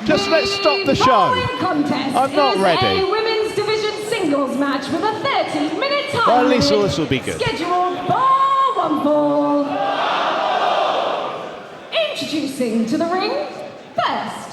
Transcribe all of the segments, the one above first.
Just let's stop the show. I'm not ready. A women's division singles match with a 30-minute time. Well, at least all this will be good. Scheduled for one fall. Introducing to the ring first.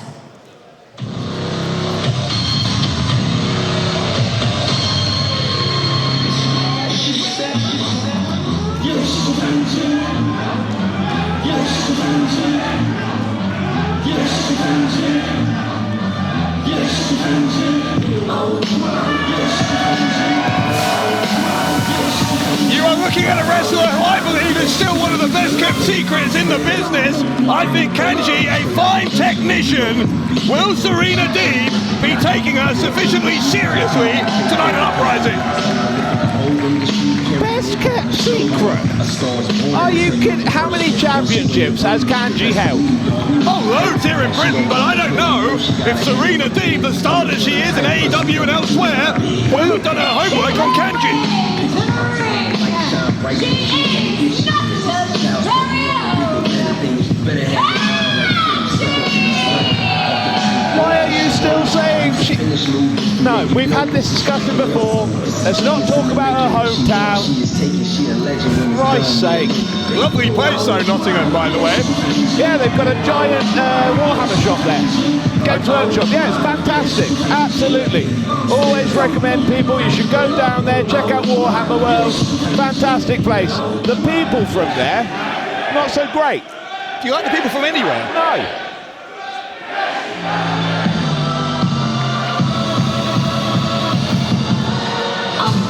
You are looking at a wrestler who I believe is still one of the best kept secrets in the business. I think Kanji, a fine technician. Will Serena Deeb be taking her sufficiently seriously tonight at Uprising? Best kept secret? Are you kidding? How many championships has Kanji held? Oh, loads here in Britain, but I don't know if Serena Deeb, the star that she is in AEW and elsewhere, will have done her homework on Kanji. Why are you still saying she... No, we've had this discussion before. Let's not talk about her hometown. For Christ's sake. Lovely place though, Nottingham, by the way. Yeah, they've got a giant Warhammer shop there. Games Workshop. Yeah, it's fantastic. Absolutely. Always recommend people, you should go down there, check out Warhammer World. Fantastic place. The people from there, not so great. Do you like the people from anywhere? No.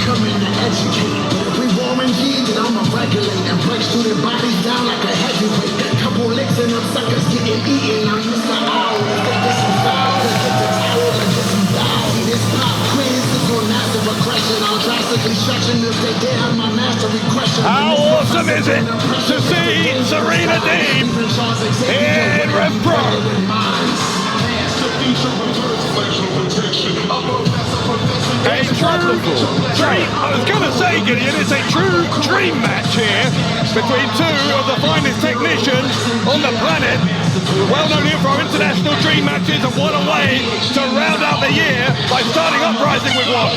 Coming to educate, but if we war indeed, then I'ma regulate and break student bodies down like a heavyweight. Got a couple licks and them suckers getting eaten. I'm Mr. Owl, let's get this some foul, let's get the towel and get some down. This pop quiz is on massive aggression. I'll drastically stretching if they dare have my mastery question. How awesome is it to see Serena Deeb in Rev Pro? A true dream, I was going to say, Gideon, it's a true dream match here between two of the finest technicians on the planet. Well known here for our international dream matches, and what a way to round out the year by starting Uprising with one.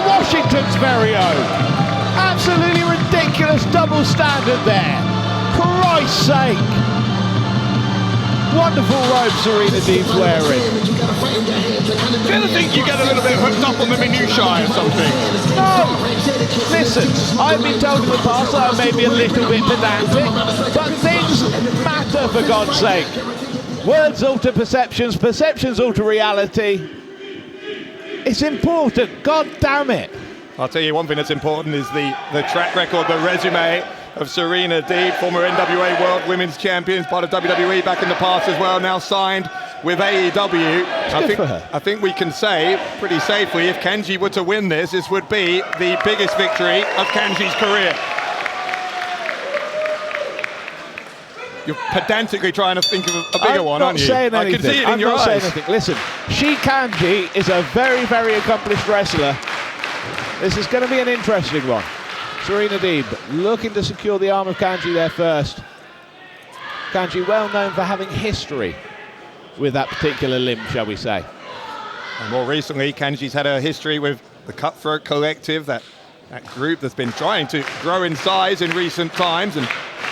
Washington's very own. Absolutely ridiculous double standard there. Christ's sake. Wonderful robe Serena Deeb's wearing. Do you ever think you get a little bit hooked up on the minutiae or something? No. Listen, I've been told in the past that I may be a little bit pedantic, but things matter for God's sake. Words alter perceptions, perceptions alter reality. It's important, God damn it. I'll tell you one thing that's important is the track record, the resume of Serena Deeb, former NWA World Women's Champions, part of WWE back in the past as well, now signed with AEW. I think we can say pretty safely, if Kanji were to win this would be the biggest victory of Kanji's career. You're pedantically trying to think of a bigger one, aren't you? I can see it in your eyes. Listen, Kanji is a very, very accomplished wrestler. This is going to be an interesting one. Serena Deeb looking to secure the arm of Kanji there first. Kanji well known for having history with that particular limb, shall we say. And more recently, Kanji's had a history with the Cutthroat Collective, that group that's been trying to grow in size in recent times, and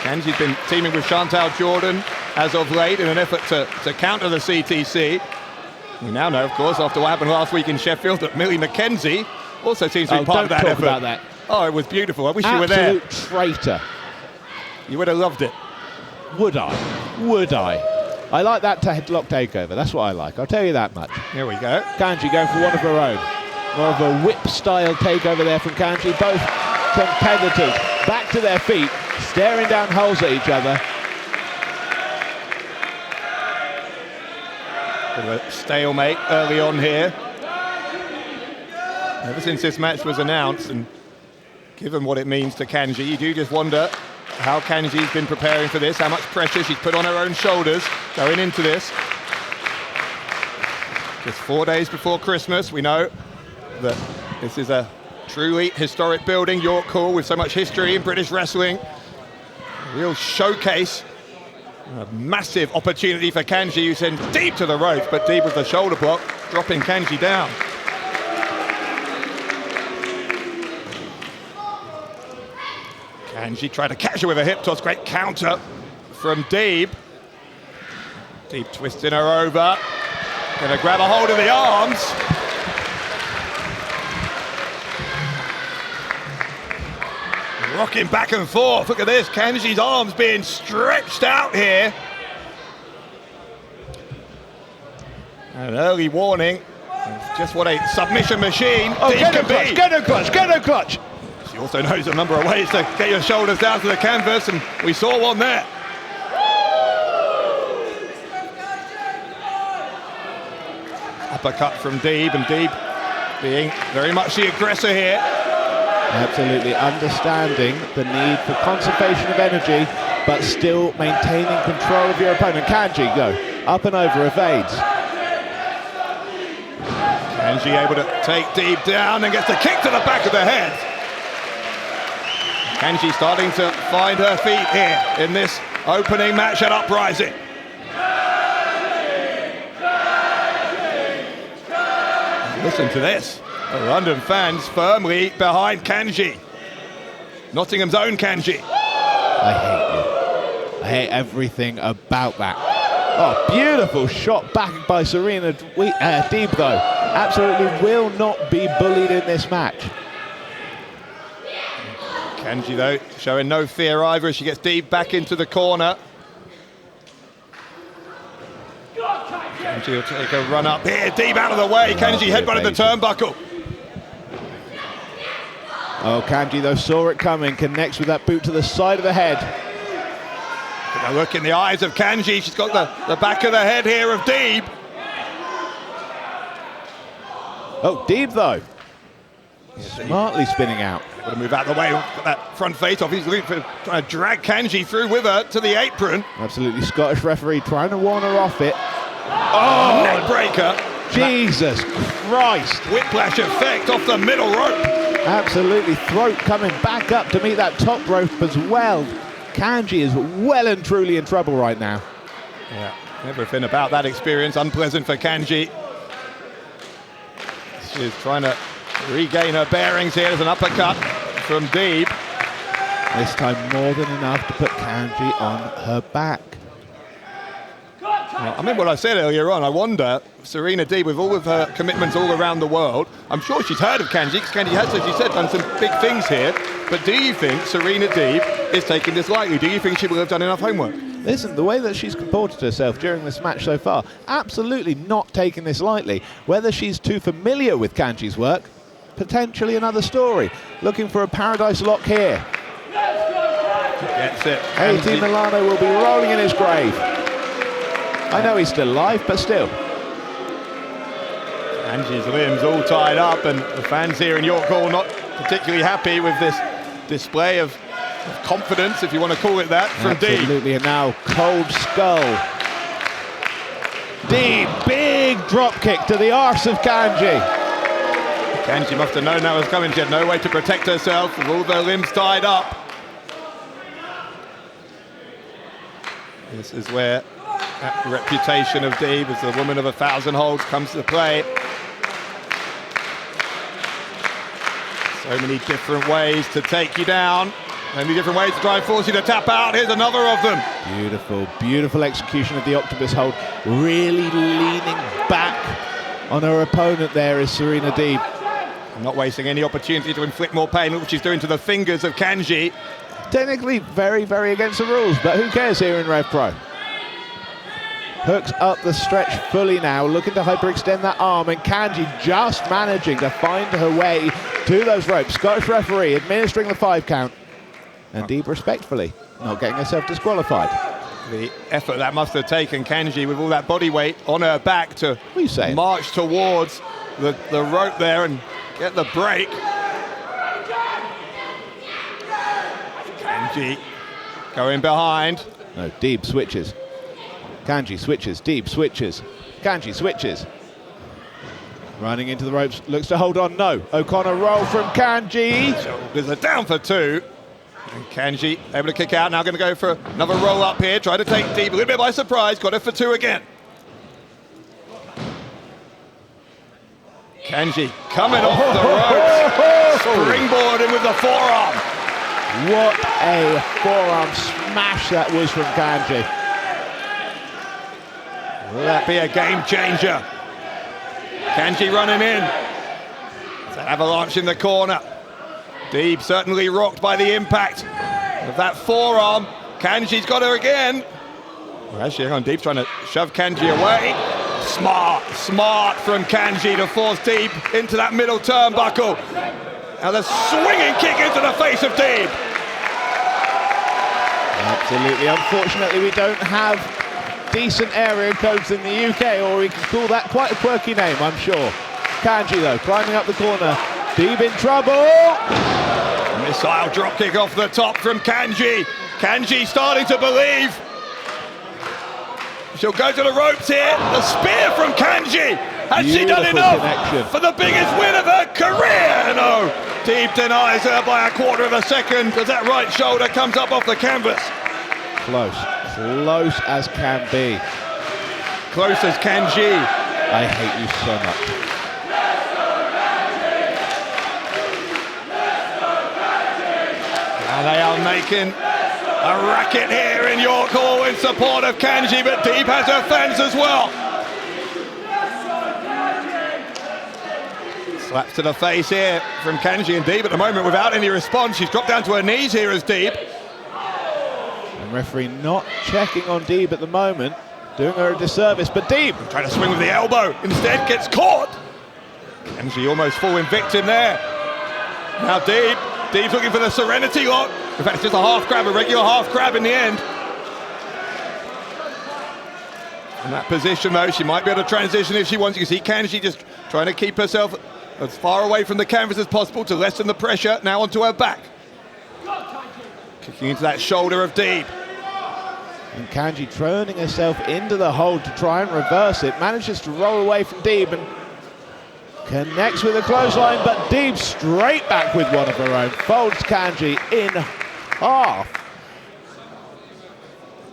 Kanji's been teaming with Chantal Jordan as of late in an effort to counter the CTC. We now know, of course, after what happened last week in Sheffield, that Millie McKenzie also seems to be part of that effort. About that. Oh, it was beautiful. I wish you were there. Absolute traitor. You would have loved it. Would I? Would I? I like that headlock takeover. That's what I like. I'll tell you that much. Here we go. Kanji going for one of her own. More of a whip-style takeover there from Kanji. Both competitors back to their feet, staring down holes at each other. Bit of a stalemate early on here. Ever since this match was announced, and given what it means to Kanji, you do just wonder how Kanji's been preparing for this, how much pressure she's put on her own shoulders going into this. Just 4 days before Christmas, we know that this is a truly historic building, York Hall, with so much history in British wrestling. A real showcase. A massive opportunity for Kanji, who sends Deeb to the ropes, but Deeb with the shoulder block, dropping Kanji down. Kanji tried to catch her with a hip toss, great counter from Deeb. Deeb twisting her over, gonna grab a hold of the arms. Rocking back and forth, look at this, Kanji's arms being stretched out here. An early warning, just what a submission machine Deeb can be. Get a clutch, get a clutch. She also knows a number of ways to get your shoulders down to the canvas, and we saw one there. Uppercut from Deeb, and Deeb being very much the aggressor here. Absolutely understanding the need for conservation of energy, but still maintaining control of your opponent. Kanji, go. Up and over, evades. Kanji able to take Deeb down and gets a kick to the back of the head. Kanji starting to find her feet here in this opening match at Uprising. Listen to this. The London fans firmly behind Kanji. Nottingham's own Kanji. I hate you. I hate everything about that. Oh, beautiful shot back by Serena Deeb, though. Absolutely will not be bullied in this match. Kanji, though, showing no fear either as she gets Deeb back into the corner. Kanji will take a run up here. Deeb out of the way. Kanji headbutted the turnbuckle. Oh, Kanji, though, saw it coming. Connects with that boot to the side of the head. Now look in the eyes of Kanji. She's got the back of the head here of Deeb. Oh, Deeb, though. Smartly spinning out. Got to move out of the way. Got that front face off. He's looking for trying to drag Kanji through with her to the apron. Absolutely Scottish referee trying to warn her off it. Oh, neck breaker. Jesus Christ. Whiplash effect off the middle rope. Absolutely, throat coming back up to meet that top rope as well. Kanji is well and truly in trouble right now. Yeah, everything about that experience unpleasant for Kanji. She's trying to regain her bearings here. There's an uppercut from Deeb. This time more than enough to put Kanji on her back. I mean what I said earlier on, I wonder, Serena Deeb, with all of her commitments all around the world, I'm sure she's heard of Kanji, because Kanji has, as you said, done some big things here, but do you think Serena Deeb is taking this lightly? Do you think she will have done enough homework? Listen, the way that she's comported herself during this match so far, absolutely not taking this lightly. Whether she's too familiar with Kanji's work, potentially another story. Looking for a paradise lock here. Gets it. AT Milano will be rolling in his grave. I know he's still alive, but still. Kanji's limbs all tied up, and the fans here in York Hall not particularly happy with this display of confidence, if you want to call it that, from Deeb. Absolutely, and now cold skull. Deeb, big drop kick to the arse of Kanji. Kanji must have known that was coming. She had no way to protect herself with all her limbs tied up. This is where that reputation of Deeb as the woman of 1,000 holds comes to play. So many different ways to take you down. So many different ways to try and force you to tap out. Here's another of them. Beautiful, beautiful execution of the octopus hold. Really leaning back on her opponent there is Serena Deeb. Not wasting any opportunity to inflict more pain. Look what she's doing to the fingers of Kanji. Technically very, very against the rules, but who cares here in Rev Pro? Hooks up the stretch fully now, looking to hyperextend that arm, and Kanji just managing to find her way to those ropes. Scottish referee administering the 5 count, and Deeb respectfully not getting herself disqualified. The effort that must have taken Kanji with all that body weight on her back to march towards the rope there and get the break. Kanji going behind. No, Deeb switches. Kanji switches, Deeb switches. Kanji switches. Running into the ropes, looks to hold on, no. O'Connor roll from Kanji. There's a down for two. And Kanji able to kick out, now going to go for another roll up here, try to take Deeb a little bit by surprise, got it for two again. Kanji coming off the ropes, springboarding with the forearm. What a forearm smash that was from Kanji. Will that be a game changer? Kanji running in. It's an avalanche in the corner. Deeb certainly rocked by the impact of that forearm. Kanji's got her again. Well, actually, hang on, Deeb's trying to shove Kanji away. Smart from Kanji to force Deeb into that middle turnbuckle. Now the swinging kick into the face of Deeb. Absolutely. Unfortunately, we don't have decent area codes in the UK, or we can call that quite a quirky name, I'm sure. Kanji, though, climbing up the corner. Deeb in trouble. Missile dropkick off the top from Kanji. Kanji starting to believe. She'll go to the ropes here. The spear from Kanji. Has she done enough for the biggest win of her career? No. Deeb denies her by a quarter of a second as that right shoulder comes up off the canvas. Close as can be. Close as Kanji. I hate you so much. And they are making a racket here in York Hall in support of Kanji, but Deeb has her fans as well. Slaps to the face here from Kanji, and Deeb at the moment without any response. She's dropped down to her knees here as Deeb. And referee not checking on Deeb at the moment, doing her a disservice, but Deeb trying to swing with the elbow, instead gets caught. Kanji almost falling victim there. Now Deeb's looking for the Serenity lock. In fact, it's just a half crab, a regular half crab in the end. In that position, though, she might be able to transition if she wants. You can see Kanji just trying to keep herself as far away from the canvas as possible to lessen the pressure. Now onto her back. Kicking into that shoulder of Deeb. And Kanji turning herself into the hold to try and reverse it. Manages to roll away from Deeb and connects with a clothesline, but Deeb straight back with one of her own. Folds Kanji in half.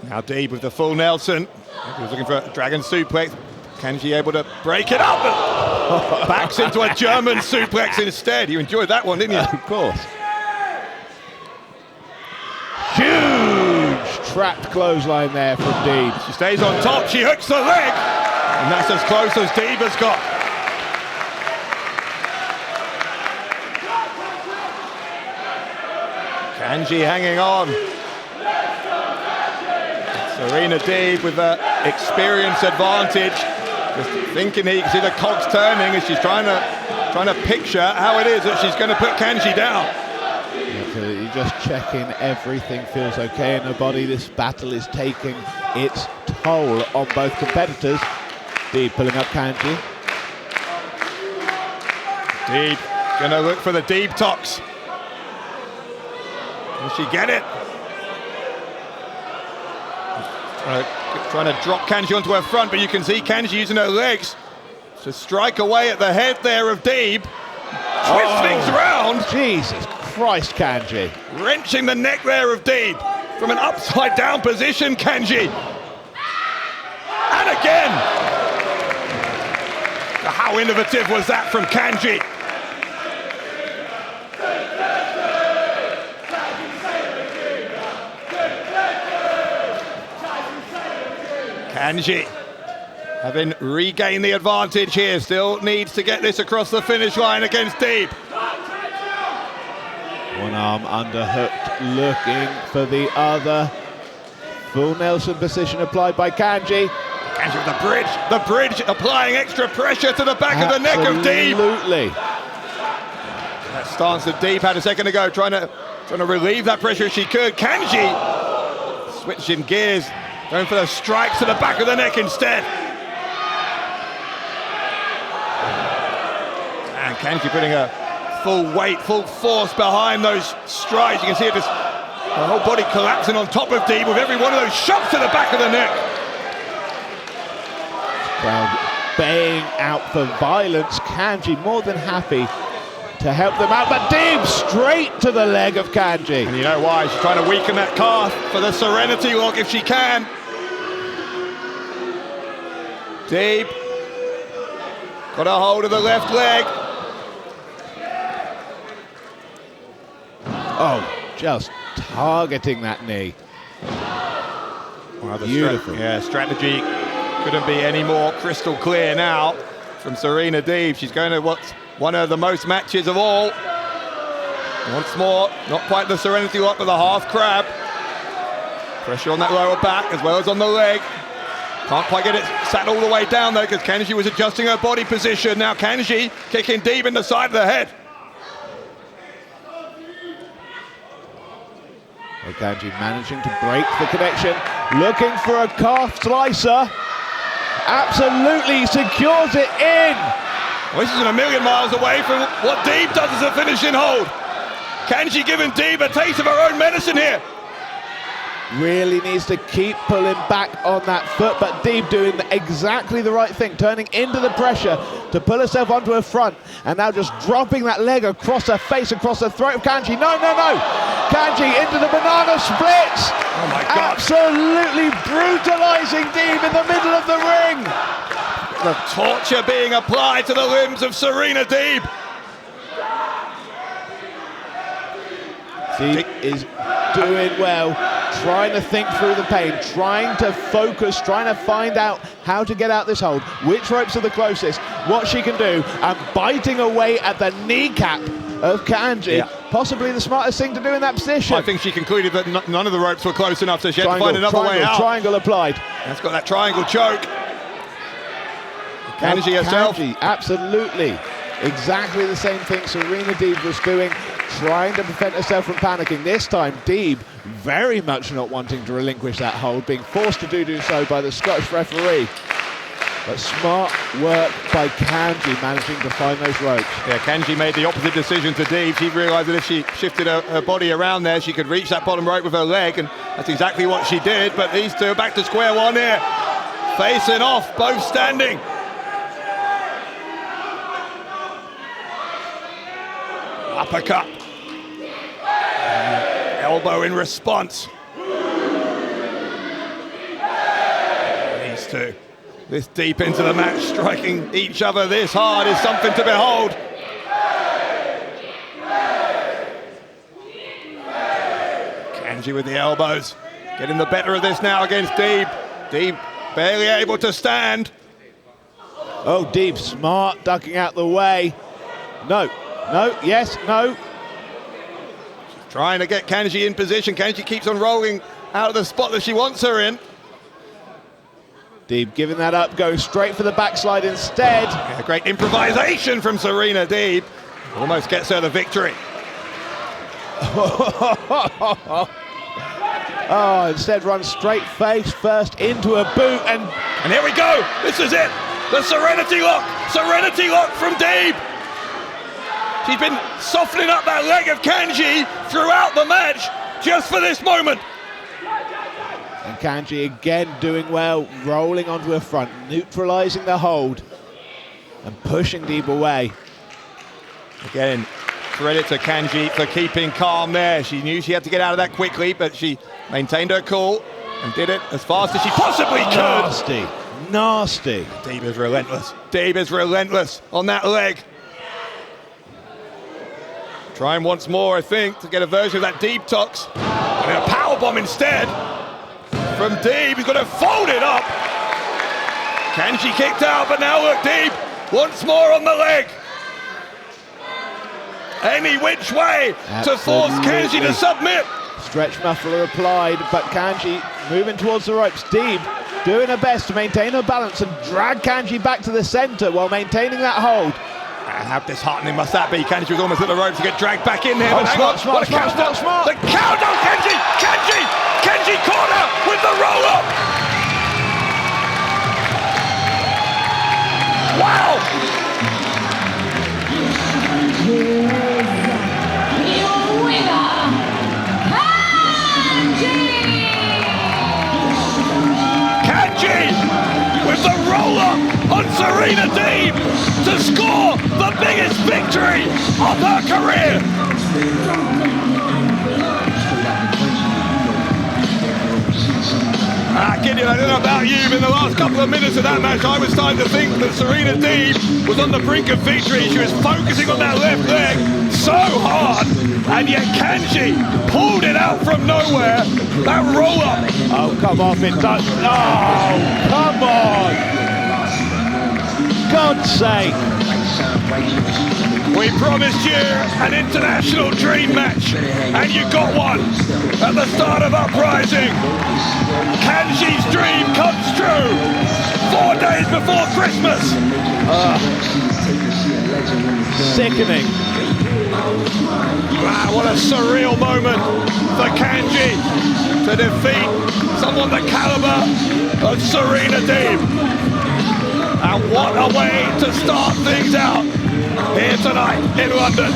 Now Deeb with the full Nelson. He was looking for a dragon suplex. Kanji able to break it up. Backs into a German suplex instead. You enjoyed that one, didn't you? Of course. Huge trapped clothesline there from Deeb. She stays on top. She hooks the leg. And that's as close as Deeb has got. Kanji hanging on. Serena Deeb with the experience advantage. Just thinking you can see the cogs turning as she's trying to picture how it is that she's going to put Kanji down. Absolutely, just checking everything feels okay in her body. This battle is taking its toll on both competitors. Deeb pulling up Kanji. Deeb going to look for the Deeb tox. Will she get it? Trying to drop Kanji onto her front, but you can see Kanji using her legs to strike away at the head there of Deeb. Twist things around. Jesus Christ, Kanji. Wrenching the neck there of Deeb from an upside down position, Kanji. And again. How innovative was that from Kanji? Kanji, having regained the advantage here, still needs to get this across the finish line against Deeb. One arm underhooked, looking for the other. Full Nelson position applied by Kanji. Kanji with the bridge applying extra pressure to the back of the neck of Deeb. Absolutely. That stance that Deeb had a second ago, trying to relieve that pressure as she could. Kanji switching gears. Going for the strikes to the back of the neck instead. And Kanji putting a full weight, full force behind those strikes. You can see it just Her whole body collapsing on top of Deeb with every one of those shots to the back of the neck. Crowd baying out for violence. Kanji more than happy to help them out, but Deeb straight to the leg of Kanji. And you know why? She's trying to weaken that calf for the Serenity lock if she can. Deeb got a hold of the left leg. Oh, just targeting that knee. Well, Beautiful. Strategy couldn't be any more crystal clear now from Serena Deeb. She's going to what's one of the most matches of all. Once more, not quite the Serenity lock, but the half crab. Pressure on that lower back as well as on the leg. Can't quite get it sat all the way down though because Kanji was adjusting her body position. Now Kanji kicking Deeb in the side of the head. Well, Kanji managing to break the connection, looking for a calf slicer. Absolutely secures it in. Well, this isn't a million miles away from what Deeb does as a finishing hold. Kanji giving Deeb a taste of her own medicine here. Really needs to keep pulling back on that foot, but Deeb doing exactly the right thing, turning into the pressure to pull herself onto her front, and now just dropping that leg across her face, across the throat of Kanji. No. Kanji into the banana splits. Oh my God. Absolutely brutalizing Deeb in the middle of the ring. The torture being applied to the limbs of Serena Deeb. Deeb is doing well, trying to think through the pain, trying to focus, trying to find out how to get out this hold, which ropes are the closest, what she can do, and biting away at the kneecap of Kanji. Yeah. Possibly the smartest thing to do in that position. I think she concluded that none of the ropes were close enough, so she had to find another way out. Triangle applied. That's got that triangle choke. Kanji herself. Kanji, absolutely. Exactly the same thing Serena Deeb was doing, trying to prevent herself from panicking. This time, Deeb very much not wanting to relinquish that hold, being forced to do so by the Scottish referee. But smart work by Kanji managing to find those ropes. Yeah, Kanji made the opposite decision to Deeb. She realised that if she shifted her body around there, she could reach that bottom rope with her leg, and that's exactly what she did. But these two are back to square one here. Facing off, both standing. Uppercut. Elbow in response. These two, this deep into the match, striking each other this hard is something to behold. Kanji with the elbows, getting the better of this now against Deeb. Deeb barely able to stand. Oh, Deeb smart, ducking out the way. No, yes, no. Trying to get Kanji in position. Kanji keeps on rolling out of the spot that she wants her in. Deeb giving that up, goes straight for the backslide instead. Yeah, great improvisation from Serena Deeb. Almost gets her the victory. Oh, instead runs straight face first into a boot, and here we go. This is it. The Serenity lock. Serenity lock from Deeb. She's been softening up that leg of Kanji throughout the match just for this moment. And Kanji again doing well, rolling onto her front, neutralizing the hold and pushing Deeb away. Again, credit to Kanji for keeping calm there. She knew she had to get out of that quickly, but she maintained her cool and did it as fast as she possibly could. Nasty. Deeb is relentless. Deeb is relentless on that leg. Trying once more, I think, to get a version of that Deeb tox. And a powerbomb instead from Deeb. He's got to fold it up. Kanji kicked out, but now look, Deeb once more on the leg. Any which way to force Kanji to submit. Stretch muffler applied, but Kanji moving towards the ropes. Deeb doing her best to maintain her balance and drag Kanji back to the center while maintaining that hold. How disheartening must that be? Kanji was almost at the ropes to get dragged back in there. Oh, but smart. The counter, Kanji corner with the roll up. Wow! Your winner, on Serena Deeb to score the biggest victory of her career. Gideon, I don't know about you, but in the last couple of minutes of that match, I was starting to think that Serena Deeb was on the brink of victory. She was focusing on that left leg so hard, and yet Kanji pulled it out from nowhere. That roll up. Oh, come off it. Oh, come on. God's sake. We promised you an international dream match, and you got one at the start of Uprising. Kanji's dream comes true 4 days before Christmas. Sickening. Wow, what a surreal moment for Kanji to defeat someone the caliber of Serena Deeb. And what a way to start things out here tonight in London.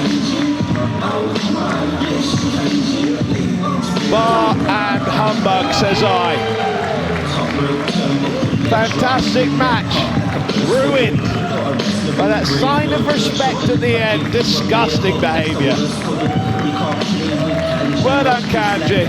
Bar and humbug, says I. Fantastic match. Ruined by that sign of respect at the end. Disgusting behaviour. Well done, Kanji.